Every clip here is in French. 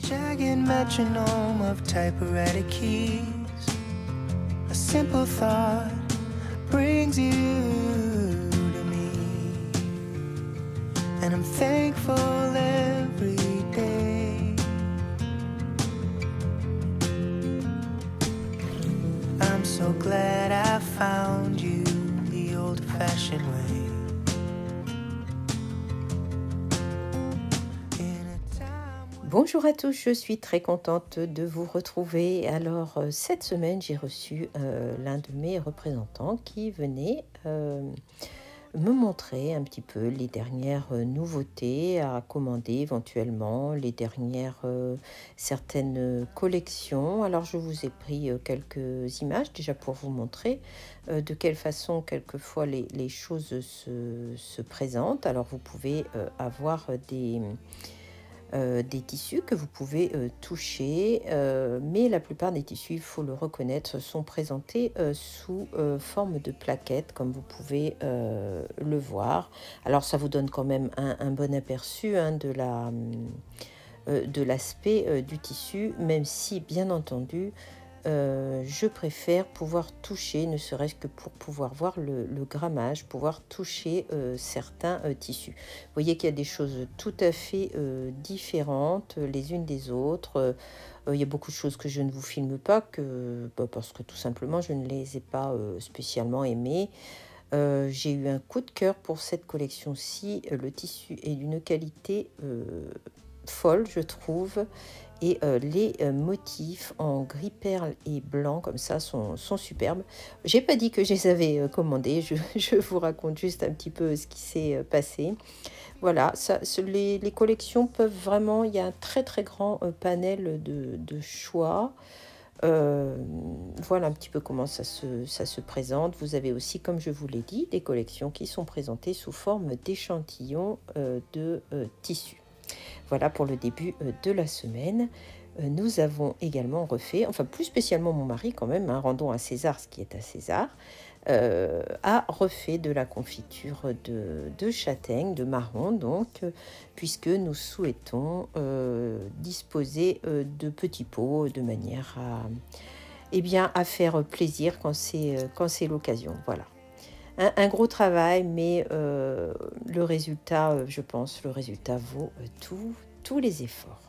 Jagged metronome of typewriter keys. A simple thought brings you to me, and I'm thankful every day. I'm so glad I found you the old-fashioned way. Bonjour à tous, je suis très contente de vous retrouver. Alors cette semaine, j'ai reçu l'un de mes représentants qui venait me montrer un petit peu les dernières nouveautés à commander éventuellement, les dernières certaines collections. Alors je vous ai pris quelques images déjà pour vous montrer de quelle façon quelquefois les choses se présentent. Alors vous pouvez avoir des tissus que vous pouvez toucher, mais la plupart des tissus, il faut le reconnaître, sont présentés sous forme de plaquettes, comme vous pouvez le voir. Alors ça vous donne quand même un bon aperçu de l'aspect du tissu, même si bien entendu je préfère pouvoir toucher, ne serait-ce que pour pouvoir voir le grammage, pouvoir toucher certains tissus. Vous voyez qu'il y a des choses tout à fait différentes les unes des autres. Il y a beaucoup de choses que je ne vous filme pas parce que tout simplement je ne les ai pas spécialement aimées. J'ai eu un coup de cœur pour cette collection-ci. Le tissu est d'une qualité folle, je trouve. Et les motifs en gris perle et blanc comme ça sont superbes. J'ai pas dit que je les avais commandés, je vous raconte juste un petit peu ce qui s'est passé. Voilà, les collections peuvent vraiment, il y a un très très grand panel de choix. Voilà un petit peu comment ça se présente. Vous avez aussi, comme je vous l'ai dit, des collections qui sont présentées sous forme d'échantillons de tissus. Voilà pour le début de la semaine. Nous avons également refait, enfin plus spécialement mon mari quand même, rendons à César ce qui est à César, a refait de la confiture de châtaigne, de marron donc, puisque nous souhaitons disposer de petits pots de manière à faire plaisir quand c'est l'occasion. Voilà. Un gros travail, mais le résultat, je pense, le résultat vaut tous les efforts.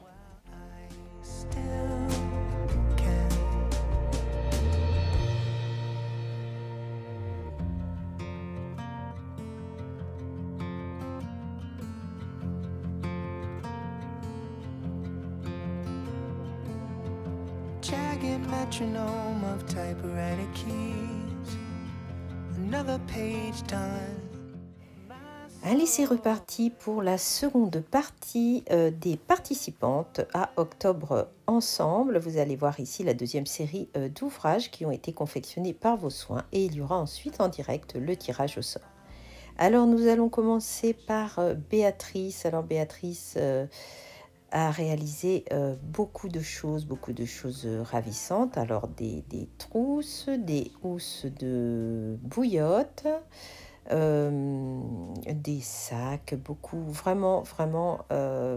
Jagged metronome of typewriter keys. Another page done. Allez, c'est reparti pour la seconde partie des participantes à Octobre Ensemble. Vous allez voir ici la deuxième série d'ouvrages qui ont été confectionnés par vos soins et il y aura ensuite en direct le tirage au sort. Alors nous allons commencer par Béatrice. Alors Béatrice a réalisé beaucoup de choses ravissantes. Alors des trousses, des housses de bouillotte, des sacs, vraiment,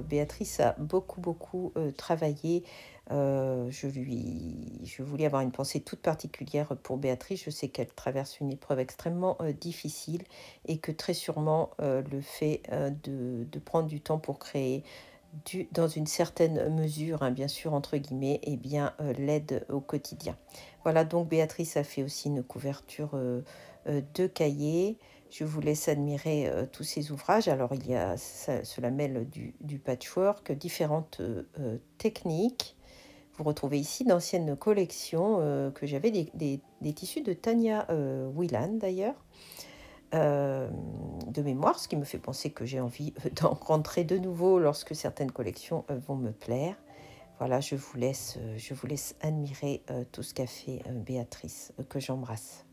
Béatrice a beaucoup travaillé. Je voulais avoir une pensée toute particulière pour Béatrice. Je sais qu'elle traverse une épreuve extrêmement difficile et que très sûrement le fait de prendre du temps pour créer dans une certaine mesure, bien sûr, entre guillemets, l'aide au quotidien. Voilà, donc Béatrice a fait aussi une couverture de cahier. Je vous laisse admirer tous ces ouvrages. Alors, cela mêle du patchwork, différentes techniques. Vous retrouvez ici d'anciennes collections que j'avais, des tissus de Tania Whelan d'ailleurs, de mémoire, ce qui me fait penser que j'ai envie d'en rentrer de nouveau lorsque certaines collections vont me plaire. Voilà, je vous laisse admirer tout ce qu'a fait Béatrice, que j'embrasse.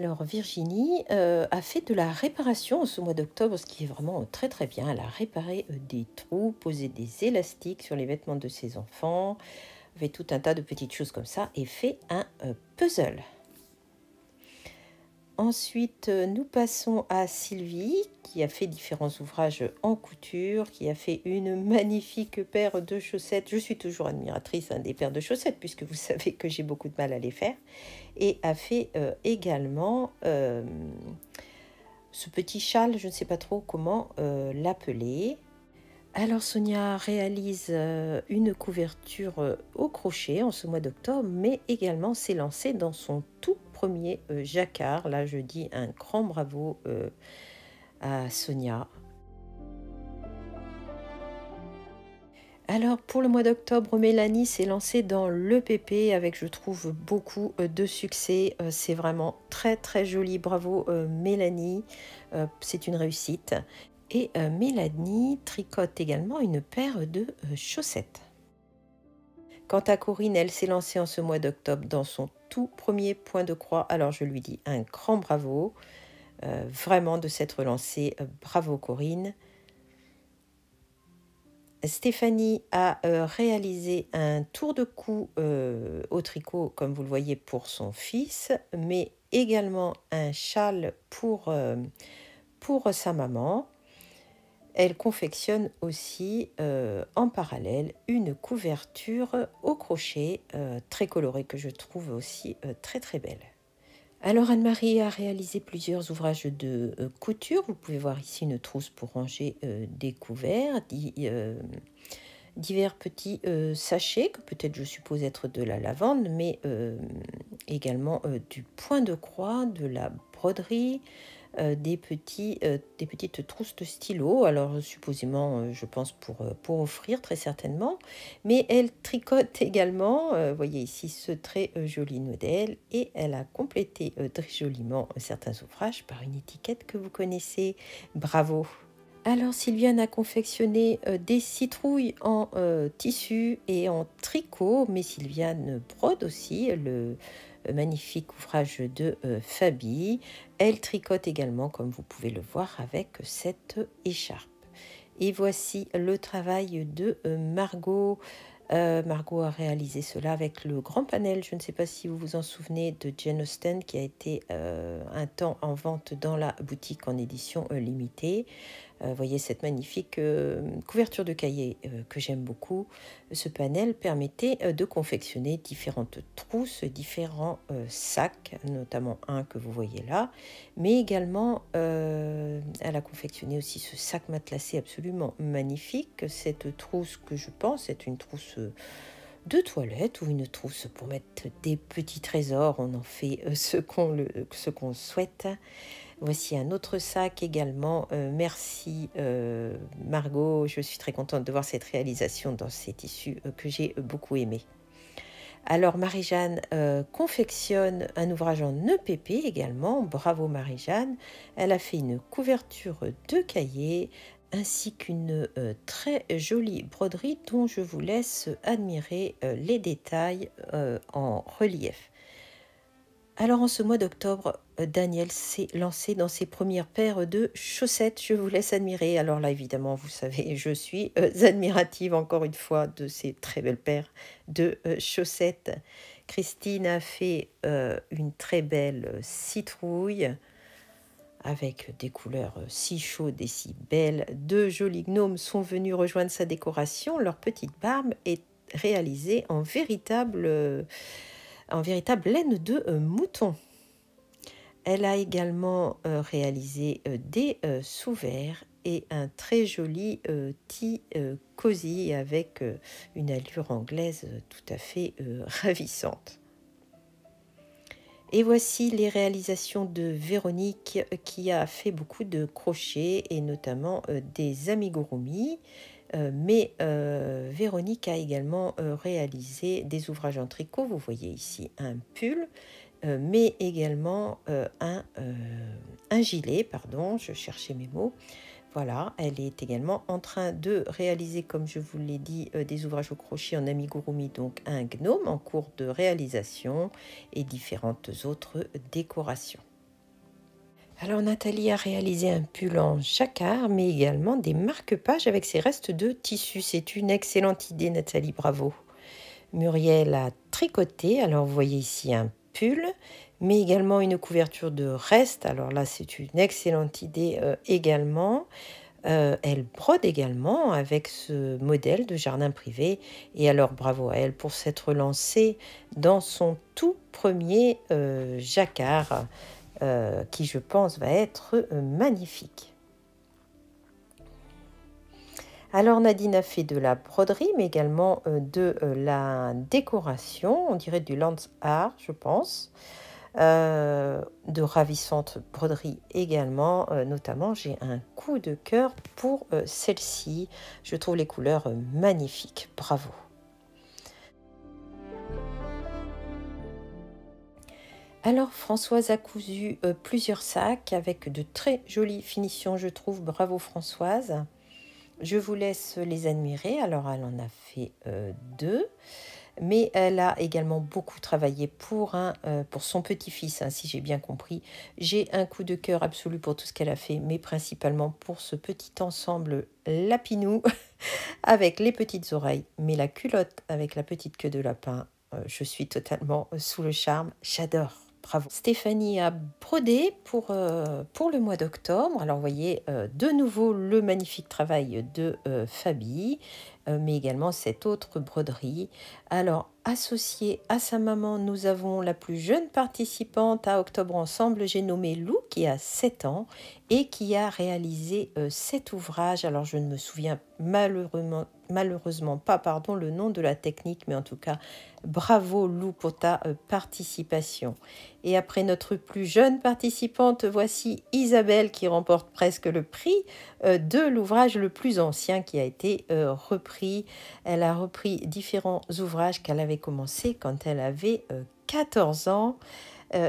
Alors Virginie a fait de la réparation en ce mois d'octobre, ce qui est vraiment très très bien. Elle a réparé des trous, posé des élastiques sur les vêtements de ses enfants, fait tout un tas de petites choses comme ça et fait un puzzle. Ensuite, nous passons à Sylvie, qui a fait différents ouvrages en couture, qui a fait une magnifique paire de chaussettes. Je suis toujours admiratrice des paires de chaussettes, puisque vous savez que j'ai beaucoup de mal à les faire. Et a fait également ce petit châle, je ne sais pas trop comment l'appeler. Alors Sonia réalise une couverture au crochet en ce mois d'octobre, mais également s'est lancée dans son tout premier jacquard. Là, je dis un grand bravo à Sonia. Alors pour le mois d'octobre, Mélanie s'est lancée dans l'EPP avec, je trouve, beaucoup de succès. C'est vraiment très très joli. Bravo Mélanie, c'est une réussite. Et Mélanie tricote également une paire de chaussettes. Quant à Corinne, elle s'est lancée en ce mois d'octobre dans son tout premier point de croix. Alors je lui dis un grand bravo, vraiment de s'être lancée. Bravo Corinne. Stéphanie a réalisé un tour de cou au tricot, comme vous le voyez, pour son fils, mais également un châle pour sa maman. Elle confectionne aussi en parallèle une couverture au crochet très colorée que je trouve aussi très très belle. Alors Anne-Marie a réalisé plusieurs ouvrages de couture. Vous pouvez voir ici une trousse pour ranger des couverts, divers petits sachets que peut-être je suppose être de la lavande, mais également du point de croix, de la broderie, des petites trousses de stylo, alors supposément, je pense, pour offrir très certainement, mais elle tricote également, voyez ici ce très joli modèle, et elle a complété très joliment certains ouvrages par une étiquette que vous connaissez. Bravo! Alors Sylviane a confectionné des citrouilles en tissu et en tricot, mais Sylviane brode aussi le magnifique ouvrage de Fabi. Elle tricote également, comme vous pouvez le voir, avec cette écharpe. Et voici le travail de Margot. Margot a réalisé cela avec le grand panel, je ne sais pas si vous vous en souvenez, de Jane Austen, qui a été un temps en vente dans la boutique en édition limitée. Voyez cette magnifique couverture de cahier que j'aime beaucoup. Ce panel permettait de confectionner différentes trousses, différents sacs, notamment un que vous voyez là, mais également elle a confectionné aussi ce sac matelassé absolument magnifique. Cette trousse que je pense est une trousse de toilette ou une trousse pour mettre des petits trésors. On en fait ce qu'on souhaite. Voici un autre sac également. Merci Margot, je suis très contente de voir cette réalisation dans ces tissus que j'ai beaucoup aimé. Alors Marie-Jeanne confectionne un ouvrage en EPP également. Bravo Marie-Jeanne. Elle a fait une couverture de cahier ainsi qu'une très jolie broderie dont je vous laisse admirer les détails en relief. Alors en ce mois d'octobre, Daniel s'est lancé dans ses premières paires de chaussettes. Je vous laisse admirer. Alors là, évidemment, vous savez, je suis admirative encore une fois de ces très belles paires de chaussettes. Christine a fait une très belle citrouille avec des couleurs si chaudes et si belles. Deux jolis gnomes sont venus rejoindre sa décoration. Leur petite barbe est réalisée en véritable laine de mouton. Elle a également réalisé des sous-verts et un très joli tee cosy avec une allure anglaise tout à fait ravissante. Et voici les réalisations de Véronique qui a fait beaucoup de crochets et notamment des amigurumi. Mais Véronique a également réalisé des ouvrages en tricot. Vous voyez ici un pull, mais également un gilet, pardon, je cherchais mes mots. Voilà, elle est également en train de réaliser, comme je vous l'ai dit, des ouvrages au crochet en amigurumi, donc un gnome en cours de réalisation et différentes autres décorations. Alors Nathalie a réalisé un pull en jacquard, mais également des marque-pages avec ses restes de tissu. C'est une excellente idée, Nathalie, bravo. Muriel a tricoté, alors vous voyez ici un pull, mais également une couverture de reste. Alors là, c'est une excellente idée également. Elle brode également avec ce modèle de jardin privé. Et alors bravo à elle pour s'être lancée dans son tout premier jacquard qui je pense va être magnifique. Alors Nadine a fait de la broderie mais également de la décoration, on dirait du land art je pense. De ravissantes broderies également, notamment j'ai un coup de cœur pour celle-ci. Je trouve les couleurs magnifiques, bravo. Alors Françoise a cousu plusieurs sacs avec de très jolies finitions je trouve, bravo Françoise. Je vous laisse les admirer, alors elle en a fait deux. Mais elle a également beaucoup travaillé pour son petit-fils, hein, si j'ai bien compris. J'ai un coup de cœur absolu pour tout ce qu'elle a fait, mais principalement pour ce petit ensemble lapinou avec les petites oreilles, mais la culotte avec la petite queue de lapin. Je suis totalement sous le charme, j'adore. Bravo. Stéphanie a brodé pour le mois d'octobre. Alors, vous voyez de nouveau le magnifique travail de Fabi, mais également cette autre broderie. Alors, associée à sa maman, nous avons la plus jeune participante à Octobre Ensemble. J'ai nommé Lou, qui a 7 ans et qui a réalisé cet ouvrage. Alors, je ne me souviens malheureusement pas le nom de la technique, mais en tout cas, bravo Lou pour ta participation. Et après notre plus jeune participante, voici Isabelle qui remporte presque le prix de l'ouvrage le plus ancien qui a été repris. Elle a repris différents ouvrages qu'elle avait commencé quand elle avait 14 ans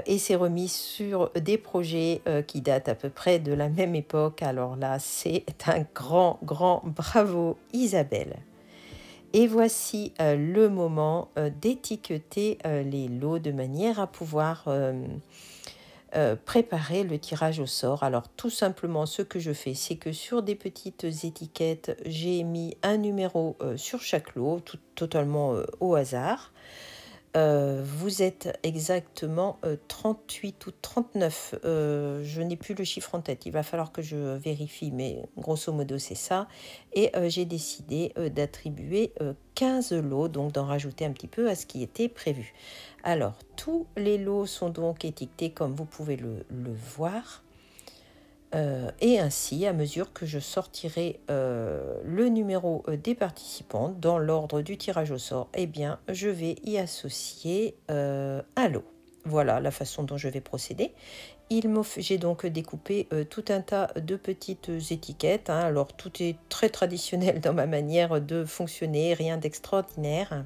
et s'est remise sur des projets qui datent à peu près de la même époque. Alors là, c'est un grand bravo Isabelle. Et voici le moment d'étiqueter les lots de manière à pouvoir préparer le tirage au sort. Alors tout simplement ce que je fais, c'est que sur des petites étiquettes, j'ai mis un numéro sur chaque lot, totalement au hasard. Vous êtes exactement 38 ou 39. Je n'ai plus le chiffre en tête. Il va falloir que je vérifie, mais grosso modo, c'est ça. Et j'ai décidé d'attribuer 15 lots, donc d'en rajouter un petit peu à ce qui était prévu. Alors, tous les lots sont donc étiquetés comme vous pouvez le voir. Et ainsi, à mesure que je sortirai le numéro des participants dans l'ordre du tirage au sort, eh bien, je vais y associer un lot. Voilà la façon dont je vais procéder. J'ai donc découpé tout un tas de petites étiquettes. Hein. Alors, tout est très traditionnel dans ma manière de fonctionner, rien d'extraordinaire.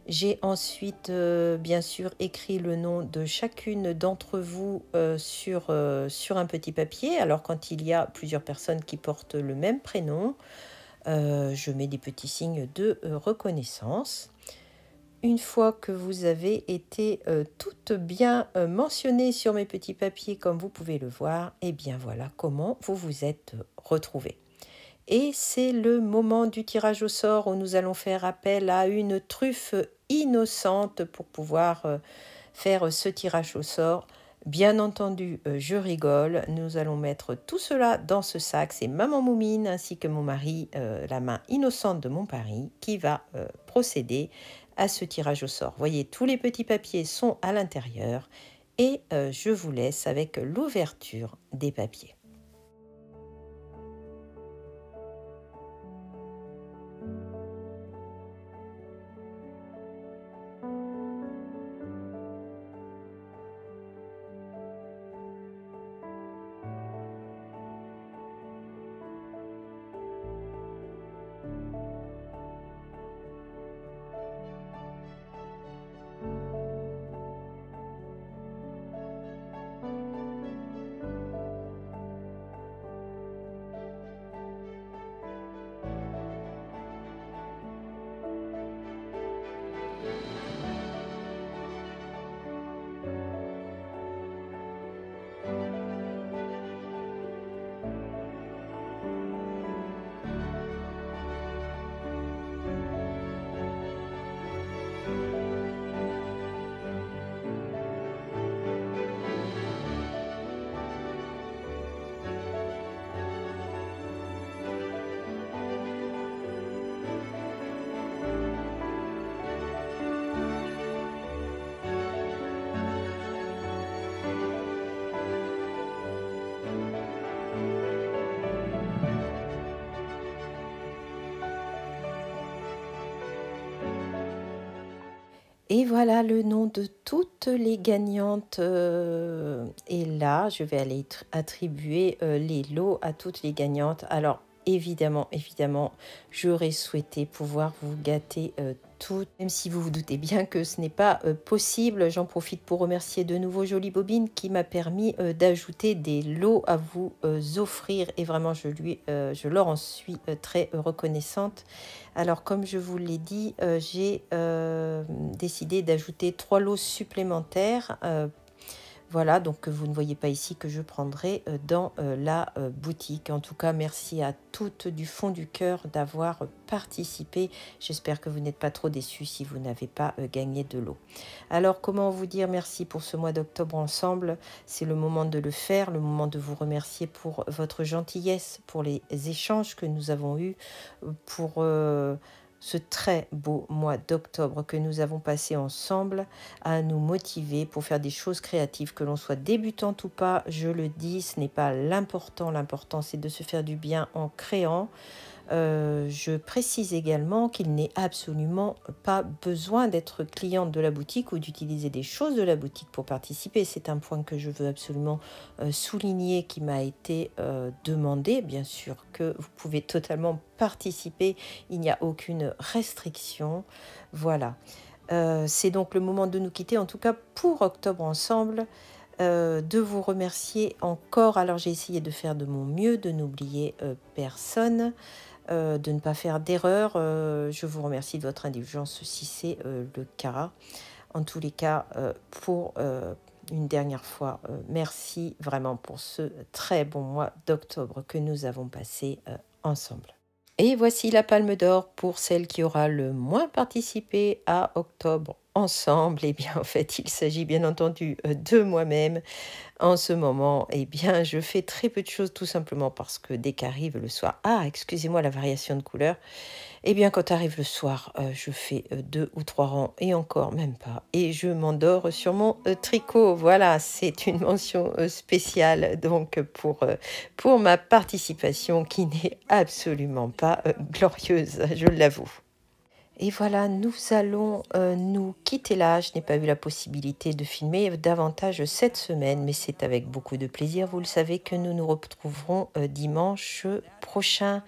J'ai ensuite, bien sûr, écrit le nom de chacune d'entre vous sur un petit papier. Alors, quand il y a plusieurs personnes qui portent le même prénom, je mets des petits signes de reconnaissance. Une fois que vous avez été toutes bien mentionnées sur mes petits papiers, comme vous pouvez le voir, et bien voilà comment vous vous êtes retrouvés. Et c'est le moment du tirage au sort où nous allons faire appel à une truffe innocente pour pouvoir faire ce tirage au sort. Bien entendu, je rigole. Nous allons mettre tout cela dans ce sac. C'est Maman Moumine ainsi que mon mari, la main innocente de mon mari, qui va procéder à ce tirage au sort. Voyez, tous les petits papiers sont à l'intérieur et je vous laisse avec l'ouverture des papiers. Et voilà le nom de toutes les gagnantes. Et là, je vais aller attribuer les lots à toutes les gagnantes. Alors, évidemment, j'aurais souhaité pouvoir vous gâter toutes, même si vous vous doutez bien que ce n'est pas possible. J'en profite pour remercier de nouveau Jolie Bobine qui m'a permis d'ajouter des lots à vous offrir. Et vraiment, je leur en suis très reconnaissante. Alors, comme je vous l'ai dit, j'ai décidé d'ajouter 3 lots supplémentaires. Voilà, donc que vous ne voyez pas ici, que je prendrai dans la boutique. En tout cas, merci à toutes du fond du cœur d'avoir participé. J'espère que vous n'êtes pas trop déçus si vous n'avez pas gagné de lot. Alors, comment vous dire merci pour ce mois d'octobre ensemble? C'est le moment de le faire, le moment de vous remercier pour votre gentillesse, pour les échanges que nous avons eus, pour ce très beau mois d'octobre que nous avons passé ensemble à nous motiver pour faire des choses créatives, que l'on soit débutante ou pas, je le dis, ce n'est pas l'important. L'important, c'est de se faire du bien en créant. Je précise également qu'il n'est absolument pas besoin d'être cliente de la boutique ou d'utiliser des choses de la boutique pour participer. C'est un point que je veux absolument souligner, qui m'a été demandé. Bien sûr que vous pouvez totalement participer, il n'y a aucune restriction. Voilà. C'est donc le moment de nous quitter, en tout cas pour Octobre Ensemble. De vous remercier encore. Alors j'ai essayé de faire de mon mieux, de n'oublier personne, de ne pas faire d'erreur. Je vous remercie de votre indulgence si c'est le cas. En tous les cas, pour une dernière fois, merci vraiment pour ce très bon mois d'octobre que nous avons passé ensemble. Et voici la Palme d'Or pour celle qui aura le moins participé à Octobre Ensemble. Eh bien, en fait, il s'agit bien entendu de moi-même. En ce moment, eh bien, je fais très peu de choses, tout simplement parce que dès qu'arrive le soir... Ah, excusez-moi la variation de couleur. Eh bien, quand arrive le soir, je fais 2 ou 3 rangs, et encore, même pas. Et je m'endors sur mon tricot. Voilà, c'est une mention spéciale donc pour ma participation qui n'est absolument pas glorieuse, je l'avoue. Et voilà, nous allons nous quitter là. Je n'ai pas eu la possibilité de filmer davantage cette semaine, mais c'est avec beaucoup de plaisir, vous le savez, que nous nous retrouverons dimanche prochain.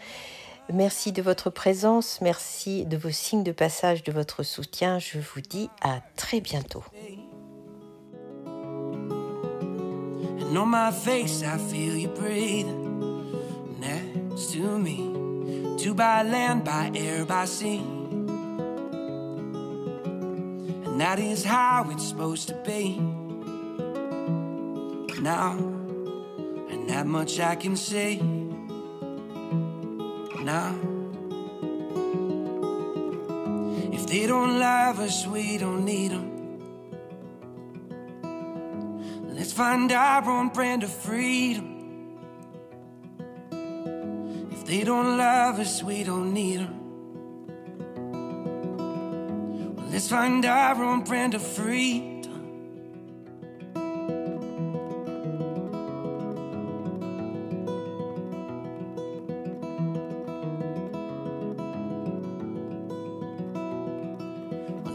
Merci de votre présence, merci de vos signes de passage, de votre soutien. Je vous dis à très bientôt. And on my face I feel you breathe next to me, to by land, by air, by sea. And that is how it's supposed to be now, and that much I can say now. If they don't love us, we don't need them. Let's find our own brand of freedom. If they don't love us, we don't need them. Let's find our own brand of freedom.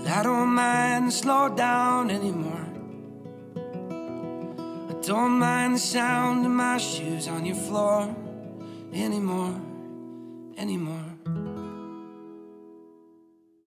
I don't mind the slow down anymore. I don't mind the sound of my shoes on your floor anymore.